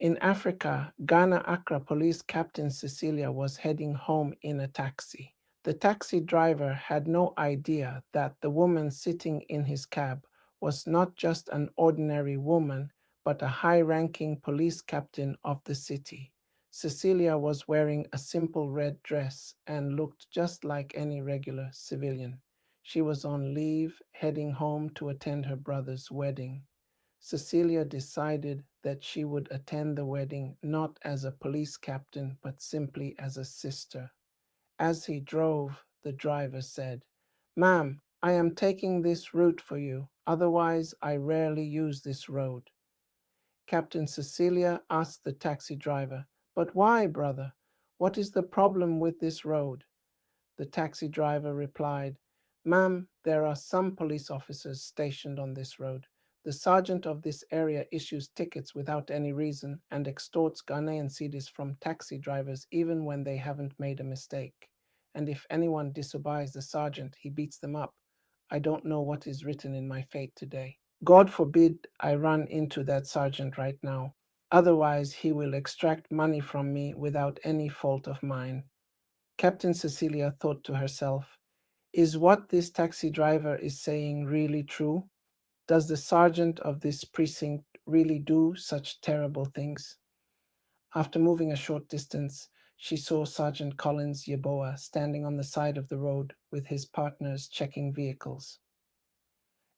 In Africa, Ghana Accra Police Captain Cecilia was heading home in a taxi. The taxi driver had no idea that the woman sitting in his cab was not just an ordinary woman, but a high ranking police captain of the city. Cecilia was wearing a simple red dress and looked just like any regular civilian. She was on leave, heading home to attend her brother's wedding. Cecilia decided that she would attend the wedding not as a police captain, but simply as a sister. As he drove, the driver said, "Ma'am, I am taking this route for you. Otherwise, I rarely use this road." Captain Cecilia asked the taxi driver, "But why, brother? What is the problem with this road?" The taxi driver replied, "Ma'am, there are some police officers stationed on this road. The sergeant of this area issues tickets without any reason and extorts Ghanaian cedis from taxi drivers even when they haven't made a mistake. And if anyone disobeys the sergeant, he beats them up. I don't know what is written in my fate today. God forbid I run into that sergeant right now. Otherwise, he will extract money from me without any fault of mine." Captain Cecilia thought to herself, "Is what this taxi driver is saying really true? Does the sergeant of this precinct really do such terrible things?" After moving a short distance, she saw Sergeant Collins Yeboah standing on the side of the road with his partners checking vehicles.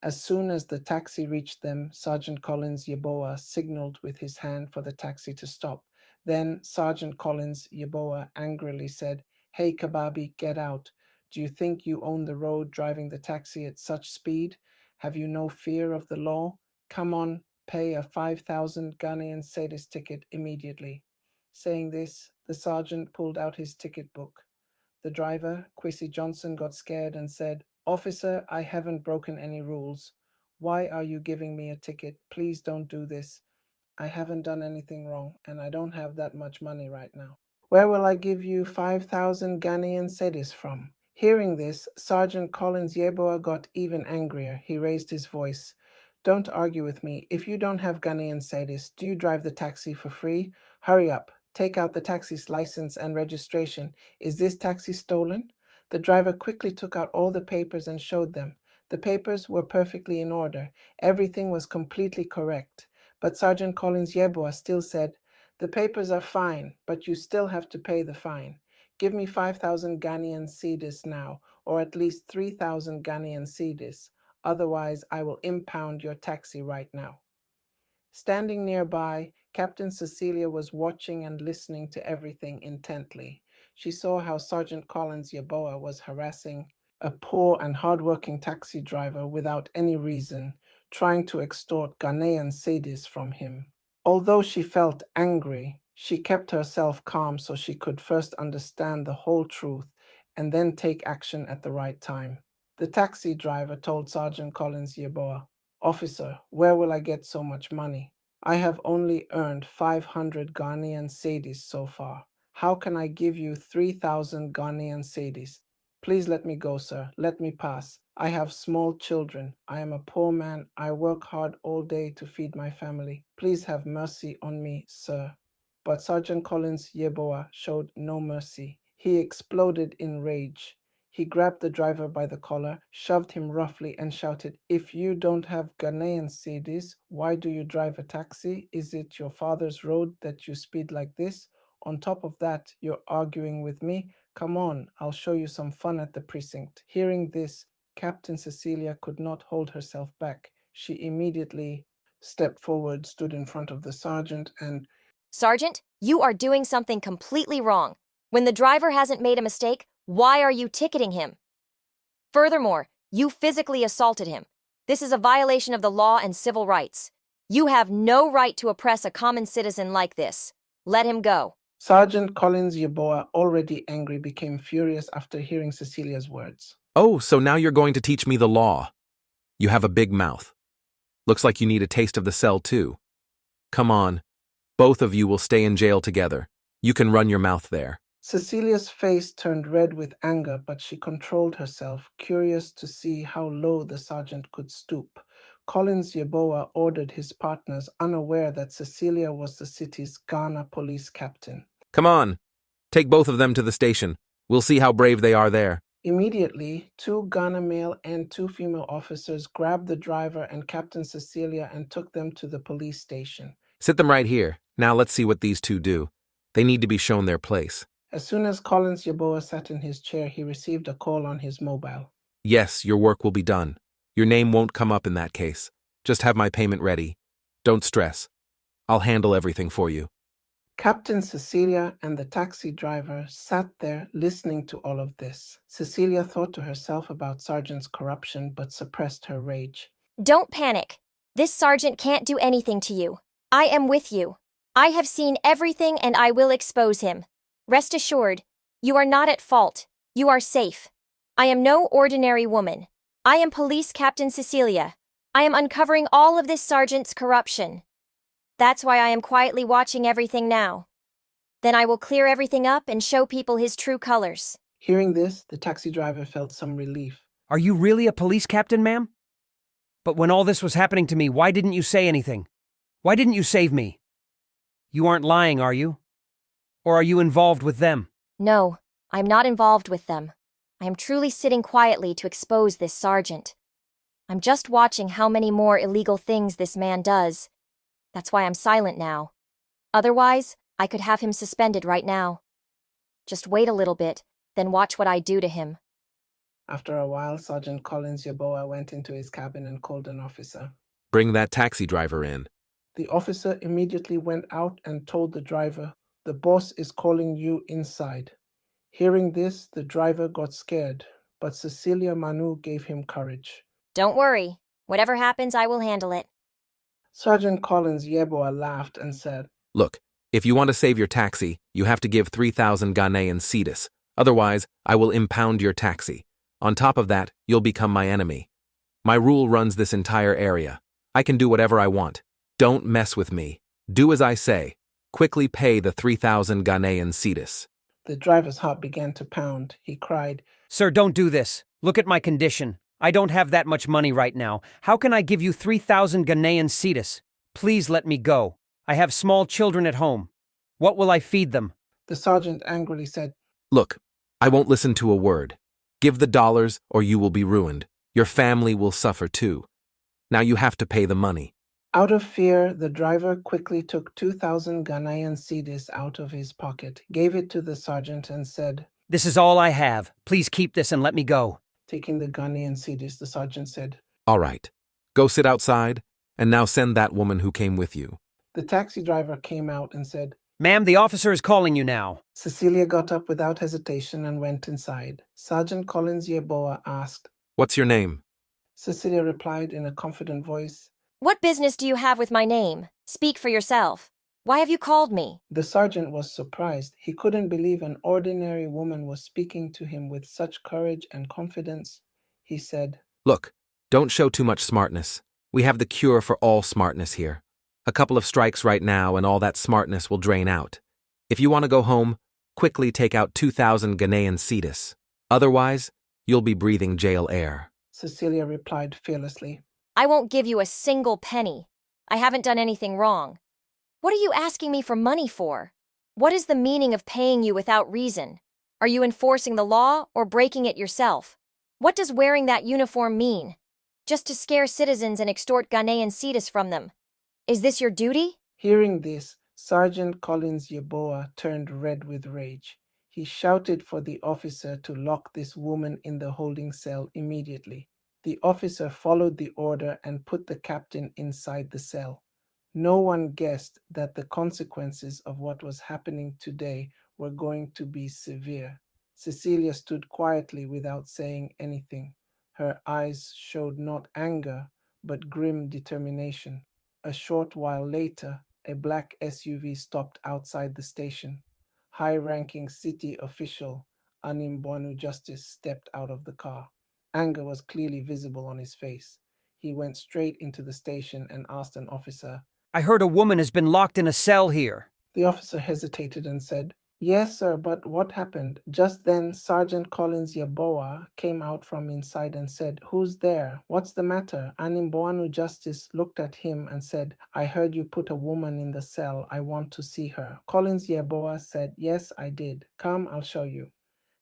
As soon as the taxi reached them, Sergeant Collins Yeboah signaled with his hand for the taxi to stop. Then Sergeant Collins Yeboah angrily said, "Hey, Kababi, get out. Do you think you own the road driving the taxi at such speed? Have you no fear of the law? Come on, pay a 5,000 Ghanaian cedis ticket immediately." Saying this, the sergeant pulled out his ticket book. The driver, Quissy Johnson, got scared and said, "Officer, I haven't broken any rules. Why are you giving me a ticket? Please don't do this. I haven't done anything wrong, and I don't have that much money right now." "Where will I give you 5,000 Ghanaian cedis from?" Hearing this, Sergeant Collins Yeboah got even angrier. He raised his voice. "Don't argue with me. If you don't have Ghanaian cedis, do you drive the taxi for free? Hurry up. Take out the taxi's license and registration. Is this taxi stolen?" The driver quickly took out all the papers and showed them. The papers were perfectly in order. Everything was completely correct. But Sergeant Collins Yeboah still said, "The papers are fine, but you still have to pay the fine. Give me 5,000 Ghanaian cedis now, or at least 3,000 Ghanaian cedis. Otherwise, I will impound your taxi right now." Standing nearby, Captain Cecilia was watching and listening to everything intently. She saw how Sergeant Collins Yeboah was harassing a poor and hardworking taxi driver without any reason, trying to extort Ghanaian cedis from him. Although she felt angry, she kept herself calm so she could first understand the whole truth and then take action at the right time. The taxi driver told Sergeant Collins Yeboah, "Officer, where will I get so much money? I have only earned 500 Ghanaian cedis so far. How can I give you 3,000 Ghanaian cedis? Please let me go, sir. Let me pass. I have small children. I am a poor man. I work hard all day to feed my family. Please have mercy on me, sir." But Sergeant Collins Yeboah showed no mercy. He exploded in rage. He grabbed the driver by the collar, shoved him roughly, and shouted, "If you don't have Ghanaian cedis, why do you drive a taxi? Is it your father's road that you speed like this? On top of that, you're arguing with me? Come on, I'll show you some fun at the precinct." Hearing this, Captain Cecilia could not hold herself back. She immediately stepped forward, stood in front of the sergeant, and "Sergeant, you are doing something completely wrong. When the driver hasn't made a mistake, why are you ticketing him? Furthermore, you physically assaulted him. This is a violation of the law and civil rights. You have no right to oppress a common citizen like this. Let him go." Sergeant Collins Yeboah, already angry, became furious after hearing Cecilia's words. Oh, so now you're going to teach me the law. You have a big mouth. Looks like you need a taste of the cell too. Come on. Both of you will stay in jail together. You can run your mouth there. Cecilia's face turned red with anger, but she controlled herself, curious to see how low the sergeant could stoop. Collins Yeboah ordered his partners, unaware that Cecilia was the city's Ghana police captain. Come on, take both of them to the station. We'll see how brave they are there. Immediately, 2 Ghana male and 2 female officers grabbed the driver and Captain Cecilia and took them to the police station. Sit them right here. Now let's see what these two do. They need to be shown their place. As soon as Collins Yeboah sat in his chair, he received a call on his mobile. Yes, your work will be done. Your name won't come up in that case. Just have my payment ready. Don't stress. I'll handle everything for you. Captain Cecilia and the taxi driver sat there listening to all of this. Cecilia thought to herself about Sergeant's corruption but suppressed her rage. Don't panic. This sergeant can't do anything to you. I am with you. I have seen everything and I will expose him. Rest assured, you are not at fault. You are safe. I am no ordinary woman. I am Police Captain Cecilia. I am uncovering all of this sergeant's corruption. That's why I am quietly watching everything now. Then I will clear everything up and show people his true colors. Hearing this, the taxi driver felt some relief. Are you really a police captain, ma'am? But when all this was happening to me, why didn't you say anything? Why didn't you save me? You aren't lying, are you? Or are you involved with them? No, I'm not involved with them. I am truly sitting quietly to expose this sergeant. I'm just watching how many more illegal things this man does. That's why I'm silent now. Otherwise, I could have him suspended right now. Just wait a little bit, then watch what I do to him. After a while, Sergeant Collins Yeboah went into his cabin and called an officer. Bring that taxi driver in. The officer immediately went out and told the driver, "The boss is calling you inside." Hearing this, the driver got scared, but Cecilia Manu gave him courage. Don't worry. Whatever happens, I will handle it. Sergeant Collins Yeboah laughed and said, Look, if you want to save your taxi, you have to give 3,000 Ghanaian cedis. Otherwise, I will impound your taxi. On top of that, you'll become my enemy. My rule runs this entire area. I can do whatever I want. Don't mess with me. Do as I say. Quickly pay the 3,000 Ghanaian cedis. The driver's heart began to pound. He cried, Sir, don't do this. Look at my condition. I don't have that much money right now. How can I give you 3,000 Ghanaian cedis? Please let me go. I have small children at home. What will I feed them? The sergeant angrily said, Look, I won't listen to a word. Give the dollars or you will be ruined. Your family will suffer too. Now you have to pay the money. Out of fear, the driver quickly took 2,000 Ghanaian cedis out of his pocket, gave it to the sergeant and said, This is all I have. Please keep this and let me go. Taking the Ghanaian cedis, the sergeant said, All right. Go sit outside, and now send that woman who came with you. The taxi driver came out and said, Ma'am, the officer is calling you now. Cecilia got up without hesitation and went inside. Sergeant Collins Yeboah asked. What's your name? Cecilia replied in a confident voice. What business do you have with my name? Speak for yourself. Why have you called me? The sergeant was surprised. He couldn't believe an ordinary woman was speaking to him with such courage and confidence. He said, Look, don't show too much smartness. We have the cure for all smartness here. A couple of strikes right now and all that smartness will drain out. If you want to go home, quickly take out 2,000 Ghanaian cedis. Otherwise, you'll be breathing jail air. Cecilia replied fearlessly. I won't give you a single penny. I haven't done anything wrong. What are you asking me for money for? What is the meaning of paying you without reason? Are you enforcing the law or breaking it yourself? What does wearing that uniform mean? Just to scare citizens and extort Ghanaian cedis from them. Is this your duty? Hearing this, Sergeant Collins Yeboah turned red with rage. He shouted for the officer to lock this woman in the holding cell immediately. The officer followed the order and put the captain inside the cell. No one guessed that the consequences of what was happening today were going to be severe. Cecilia stood quietly without saying anything. Her eyes showed not anger, but grim determination. A short while later, a black SUV stopped outside the station. High-ranking city official Animbwanu Justice stepped out of the car. Anger was clearly visible on his face. He went straight into the station and asked an officer. I heard a woman has been locked in a cell here. The officer hesitated and said, Yes, sir, but what happened? Just then, Sergeant Collins Yaboa came out from inside and said, "Who's there? What's the matter?" Animboanu Justice looked at him and said, "I heard you put a woman in the cell. I want to see her." Collins Yaboa said, "Yes, I did. Come, I'll show you."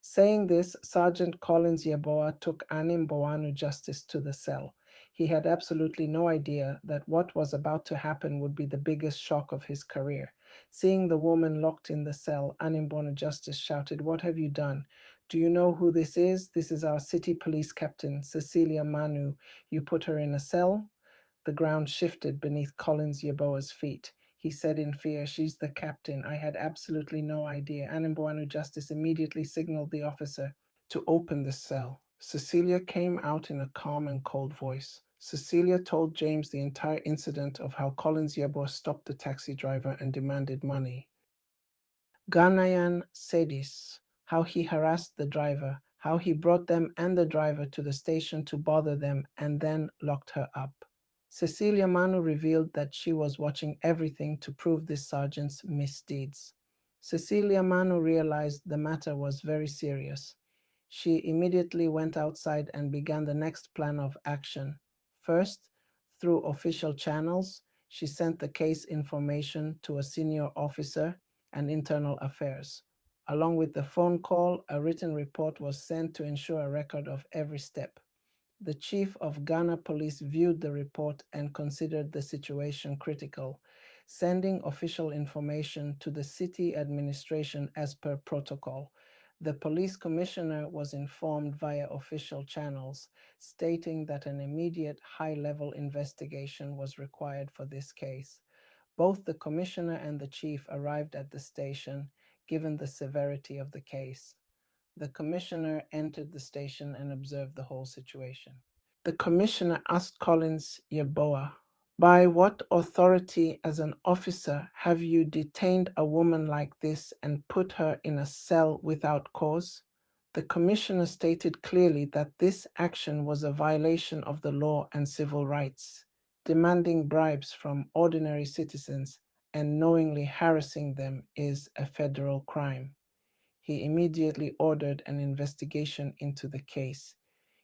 Saying this, Sergeant Collins Yaboa took Animboanu Justice to the cell. He had absolutely no idea that what was about to happen would be the biggest shock of his career. Seeing the woman locked in the cell, Animbono Justice shouted, "What have you done? Do you know who this is? This is our city police captain, Cecilia Manu. You put her in a cell?" The ground shifted beneath Collins Yaboa's feet. He said in fear, "She's the captain. I had absolutely no idea." Animboano Justice immediately signaled the officer to open the cell. Cecilia came out in a calm and cold voice. Cecilia told James the entire incident of how Collins Yaboa stopped the taxi driver and demanded money. Ghanaian Sedis, how he harassed the driver, how he brought them and the driver to the station to bother them and then locked her up. Cecilia Manu revealed that she was watching everything to prove this sergeant's misdeeds. Cecilia Manu realized the matter was very serious. She immediately went outside and began the next plan of action. First, through official channels, she sent the case information to a senior officer and Internal Affairs. Along with the phone call, a written report was sent to ensure a record of every step. The chief of Ghana Police viewed the report and considered the situation critical, sending official information to the city administration as per protocol. The police commissioner was informed via official channels, stating that an immediate high-level investigation was required for this case. Both the commissioner and the chief arrived at the station, given the severity of the case. The commissioner entered the station and observed the whole situation. The commissioner asked Collins Yeboah, "By what authority as an officer have you detained a woman like this and put her in a cell without cause?" The commissioner stated clearly that this action was a violation of the law and civil rights. Demanding bribes from ordinary citizens and knowingly harassing them is a federal crime. He immediately ordered an investigation into the case.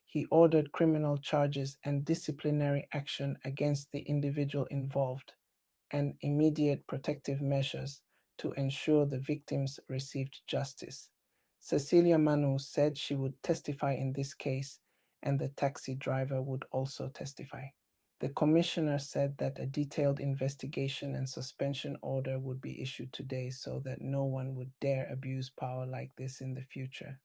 He ordered criminal charges and disciplinary action against the individual involved and immediate protective measures to ensure the victims received justice. Cecilia Manu said she would testify in this case and the taxi driver would also testify. The commissioner said that a detailed investigation and suspension order would be issued today so that no one would dare abuse power like this in the future.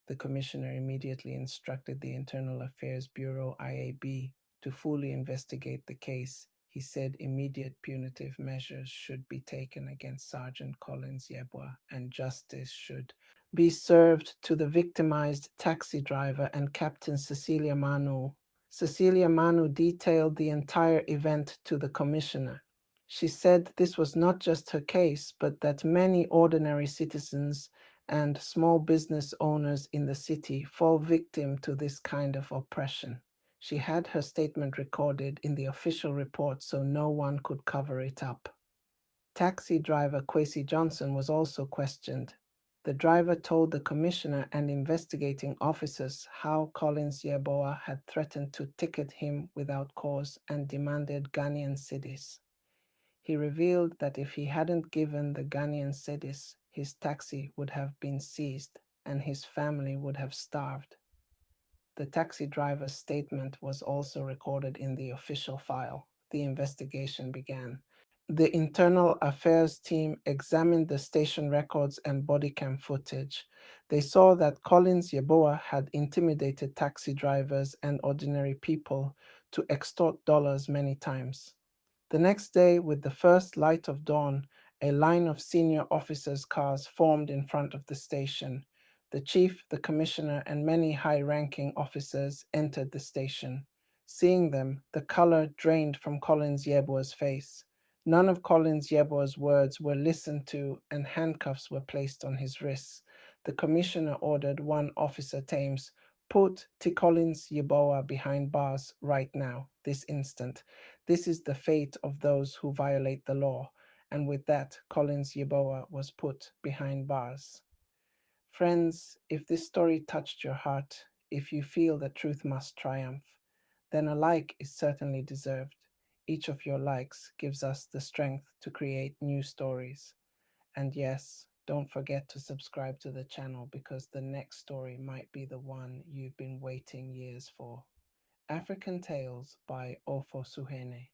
The commissioner immediately instructed the Internal Affairs Bureau IAB to fully investigate the case. He said immediate punitive measures should be taken against Sergeant Collins Yeboah and justice should be served to the victimized taxi driver and Captain Cecilia Manu. Cecilia Manu detailed the entire event to the commissioner. She said this was not just her case, but that many ordinary citizens and small business owners in the city fall victim to this kind of oppression. She had her statement recorded in the official report so no one could cover it up. Taxi driver Kwesi Johnson was also questioned. The driver told the commissioner and investigating officers how Collins Yeboah had threatened to ticket him without cause and demanded Ghanaian cedis. He revealed that if he hadn't given the Ghanaian cedis, his taxi would have been seized and his family would have starved. The taxi driver's statement was also recorded in the official file. The investigation began. The internal affairs team examined the station records and body cam footage. They saw that Collins Yeboah had intimidated taxi drivers and ordinary people to extort dollars many times. The next day, with the first light of dawn, a line of senior officers' cars formed in front of the station. The chief, the commissioner, and many high-ranking officers entered the station. Seeing them, the color drained from Collins Yeboah's face. None of Collins Yeboah's words were listened to, and handcuffs were placed on his wrists. The commissioner ordered one officer Thames, "Put T. Collins Yeboah behind bars right now, this instant. This is the fate of those who violate the law." and with that, Collins Yeboah was put behind bars. Friends, if this story touched your heart, if you feel that truth must triumph, then a like is certainly deserved. Each of your likes gives us the strength to create new stories. And yes, don't forget to subscribe to the channel because the next story might be the one you've been waiting years for. African Tales by Ofo Suhene.